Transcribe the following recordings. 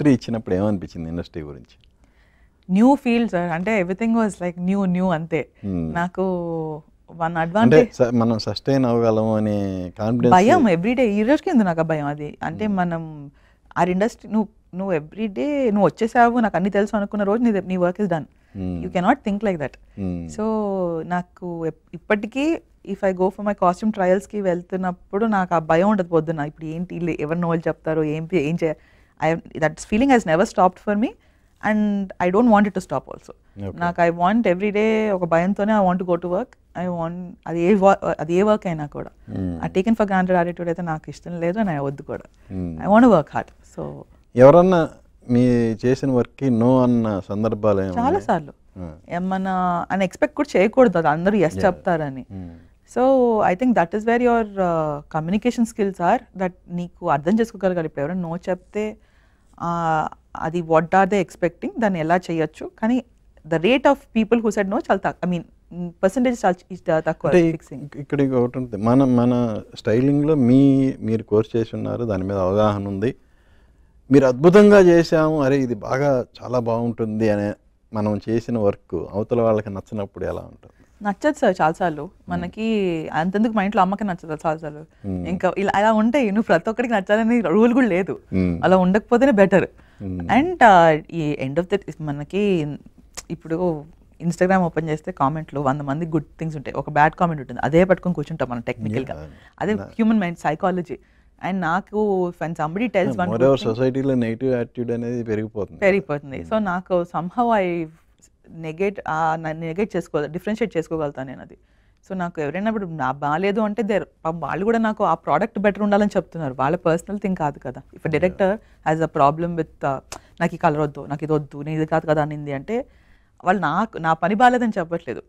Entry ఇచ్చినప్పుడు ఏమనిపించింది industry గురించి? న్యూ ఫీల్డ్ సార్, అంటే ఎవ్రీథింగ్ వాజ్ లైక్ న్యూ అంతే. నాకు వన్ అంటే అడ్వాంటేజ్ మనం సస్టైన్ అవ్వగలము అనే కాన్ఫిడెన్స్. భయం ఎవ్రీడే, ఈ రోజుకి ఉంది నాకు ఆ భయం. అది అంటే మనం ఆ ఇండస్ట్రీ నువ్వు ఎవ్రీడే నువ్వు వచ్చేసావు, నాకు అన్ని తెలుసు అనుకున్న రోజు నీ work is done. You cannot think like that. So నాకు ఇప్పటికీ if I go for my costume ట్రయల్స్కి వెళ్తున్నప్పుడు నాకు ఆ భయం ఉంటుంది పొద్దున్న. ఇప్పుడు ఏంటి ఎవరినో వాళ్ళు చెప్తారు, ఏం చేయాలి. That feeling he's never stopped for me and I don't want it to stop also. నాకు ఐ వాంట్ ఎవ్రీడే ఒక భయంతోనే I want go to work. I want అది ఏ వర్క్ అయినా కూడా ఆ టేకెన్ ఫర్ గ్రాంటెడ్ యాటిట్యూడ్ అయితే నాకు ఇష్టం లేదు అని వద్దు కూడా. I want work hard. So ఎవరన్నా మీ చేసిన వర్క్కి నో అన్న సందర్భాలు చాలా సార్లు ఏమన్నా అని ఎక్స్పెక్ట్ కూడా చేయకూడదు, అది అందరూ ఎస్ చెప్తారని. So I think that is where your communication skills are, that నీకు అర్థం చేసుకోగలగాలి. ఇప్పుడు ఎవరైనా నో చెప్తే అది వాట్ ఆర్ దే ఎక్స్పెక్టింగ్, దాన్ని ఎలా చేయొచ్చు. కానీ the rate of people who said no చాలా తక్కువ, ఐ మీన్ పర్సంటేజ్ చాలా తక్కువ. ఇక్కడ ఒకటి ఉంటుంది, మన స్టైలింగ్లో మీరు కోర్స్ చేసి ఉన్నారు, దాని మీద అవగాహన ఉంది, మీరు అద్భుతంగా చేసాము, అరే ఇది బాగా చాలా బాగుంటుంది అనే మనం చేసిన వర్క్ అవతల వాళ్ళకి నచ్చినప్పుడు ఎలా ఉంటుంది? నచ్చదు సార్ చాలాసార్లు. మనకి అంతెందుకు మా ఇంట్లో అమ్మకి నచ్చదు చాలాసార్లు. ఇంకా ఇలా అలా ఉంటాయి, నువ్వు ప్రతి ఒక్కరికి నచ్చాలని రూల్ కూడా లేదు, అలా ఉండకపోతేనే బెటర్. అండ్ ఈ ఎండ్ ఆఫ్ ద మనకి ఇప్పుడు ఇన్స్టాగ్రామ్ ఓపెన్ చేస్తే కామెంట్లు 100 మంది గుడ్ థింగ్స్ ఉంటాయి, ఒక బ్యాడ్ కామెంట్ ఉంటుంది, అదే పట్టుకొని కూర్చుంటాం మనం టెక్నికల్గా. అదే హ్యూమన్ మైండ్ సైకాలజీ. అండ్ నాకు when somebody tells one good thing, సొసైటీలో నెగిటివ్ యాటిట్యూడ్ అనేది పెరిగిపోతుంది. సో నాకు somehow I నెగెట్ చేసుకోవాలి, డిఫరెన్షియేట్ చేసుకోగలుగుతాను నేను అది. సో నాకు ఎవరైనా ఇప్పుడు నా బాగాలేదు అంటే వాళ్ళు కూడా నాకు ఆ ప్రోడక్ట్ బెటర్ ఉండాలని చెప్తున్నారు, వాళ్ళ పర్సనల్ థింగ్ కాదు కదా. If director has a problem with నాకు ఈ కలర్ వద్దు, నాకు ఇది వద్దు, నేను ఇది కాదు కదా అనింది అంటే వాళ్ళు నా పని బాగాలేదని చెప్పట్లేదు,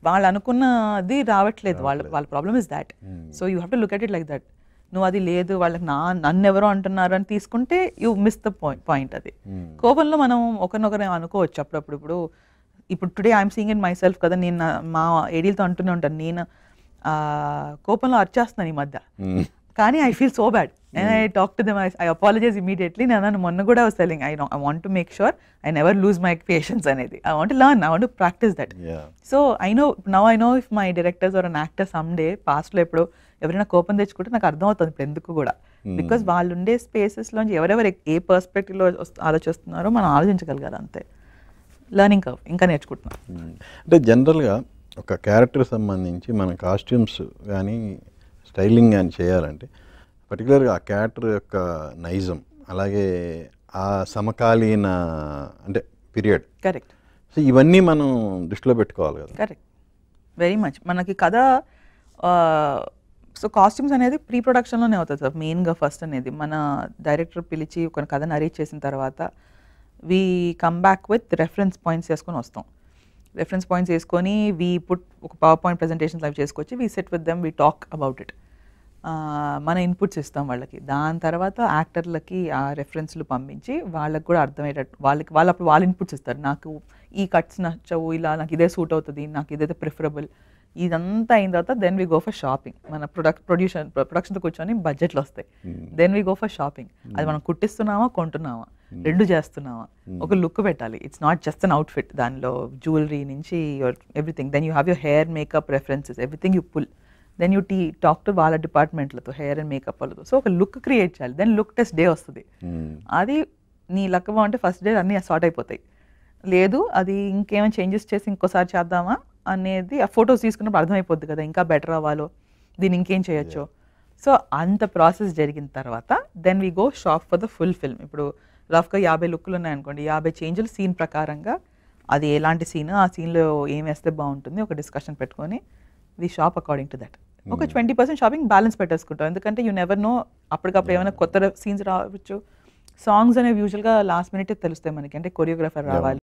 వాళ్ళు అనుకున్నది రావట్లేదు, వాళ్ళ problem is that. So you have to look at it like that. నువ్వు అది లేదు, వాళ్ళకి నన్ను ఎవరో అంటున్నారు అని తీసుకుంటే యూ మిస్ ద పాయింట్. అది కోపంలో మనం ఒకరినొకరు అనుకోవచ్చు అప్పుడప్పుడు. ఇప్పుడు today I'm seeing in my self కదా, నేను మా ఏడీలతో అంటూనే ఉంటాను, నేను కోపంలో అరిచేస్తున్నాను ఈ మధ్య, కానీ I feel so bad and I talk to them, I apologise immediately. నేను మొన్న కూడా was telling I want to make sure I never lose my patience అనేది. I want to learn, I want to practise that. So I know if my directors are an actor some day పాస్ట్లో ఎప్పుడు ఎవరైనా కోపం తెచ్చుకుంటే నాకు అర్థమవుతుంది ఇప్పుడు ఎందుకు కూడా. బికాస్ వాళ్ళు ఉండే స్పేసెస్లోంచి ఎవరెవరు ఏ పర్స్పెక్టివ్లో ఆలోచిస్తున్నారో మనం ఆలోచించగలగాలి, అంతే. లర్నింగ్ కర్వ్, ఇంకా నేర్చుకుంటున్నాం. అంటే జనరల్గా ఒక క్యారెక్టర్ సంబంధించి మన కాస్ట్యూమ్స్ కానీ స్టైలింగ్ కానీ చేయాలంటే పర్టికులర్గా ఆ క్యారెక్టర్ యొక్క నైజం, అలాగే ఆ సమకాలీన అంటే పీరియడ్, కరెక్ట్. సో ఇవన్నీ మనం దృష్టిలో పెట్టుకోవాలి కదా. Correct, very much. మనకి కథ సో కాస్ట్యూమ్స్ అనేది ప్రీ ప్రొడక్షన్లోనే అవుతుంది సార్ మెయిన్గా. ఫస్ట్ అనేది మన డైరెక్టర్ పిలిచి ఒక కథ నరేట్ చేసిన తర్వాత we come back with reference points వేసుకొని వస్తాం. రెఫరెన్స్ పాయింట్స్ వేసుకొని వీ పుట్ ఒక పవర్ పాయింట్ ప్రజెంటేషన్స్ అవి చేసుకొచ్చి we sit with them, we talk about it. మన ఇన్పుట్స్ ఇస్తాం వాళ్ళకి. దాని తర్వాత యాక్టర్లకి ఆ రెఫరెన్స్లు పంపించి వాళ్ళకి కూడా అర్థమయ్యేటట్టు వాళ్ళు అప్పుడు వాళ్ళ ఇన్పుట్స్ ఇస్తారు. నాకు ఈ కట్స్ నచ్చవు, ఇలా నాకు ఇదే సూట్ అవుతుంది, నాకు ఇదైతే ప్రిఫరబుల్. ఇదంతా అయిన తర్వాత then we go for shopping. మన ప్రొడక్షన్తో కూర్చొని బడ్జెట్లు వస్తాయి. Then we go for shopping. అది మనం కుట్టిస్తున్నామా, కొంటున్నామా, రెండు చేస్తున్నావా, ఒక లుక్ పెట్టాలి. It's not just an outfit, దానిలో జ్యువెలరీ నుంచి everything. Then you have your hair, makeup references, everything you pull. Then you talk to వాళ్ళ డిపార్ట్మెంట్లతో, హెయిర్ అండ్ మేకప్ వాళ్ళతో. సో ఒక లుక్ క్రియేట్ చేయాలి. దెన్ లుక్ టెస్ట్ డే వస్తుంది. అది నీ లక్ బాగుంటే ఫస్ట్ డే అన్నీ సార్ట్ అయిపోతాయి. లేదు అది ఇంకేమైనా చేంజెస్ చేసి ఇంకోసారి చేద్దామా అనేది ఆ ఫొటోస్ తీసుకున్నప్పుడు అర్థమైపోద్ది కదా, ఇంకా బెటర్ అవ్వాలో, దీన్ని ఇంకేం చేయొచ్చో. సో అంత ప్రాసెస్ జరిగిన తర్వాత then we go shop for the full film. ఇప్పుడు రఫ్గా 50 లుక్లు ఉన్నాయనుకోండి, 50 చేంజ్లు సీన్ ప్రకారంగా, అది ఎలాంటి సీన్, ఆ సీన్లో ఏం వేస్తే బాగుంటుంది, ఒక డిస్కషన్ పెట్టుకొని వి షాప్ అకార్డింగ్ టు దట్. ఒక 20% షాపింగ్ బ్యాలెన్స్ పెట్టేసుకుంటాం, ఎందుకంటే యూ నెవర్ నో అప్పటికప్పుడు ఏమైనా కొత్త సీన్స్ రావచ్చు. సాంగ్స్ అనేవి యూజువల్గా లాస్ట్ మినిట్ తెలుస్తాయి మనకి, అంటే కొరియోగ్రాఫర్ రావాలి.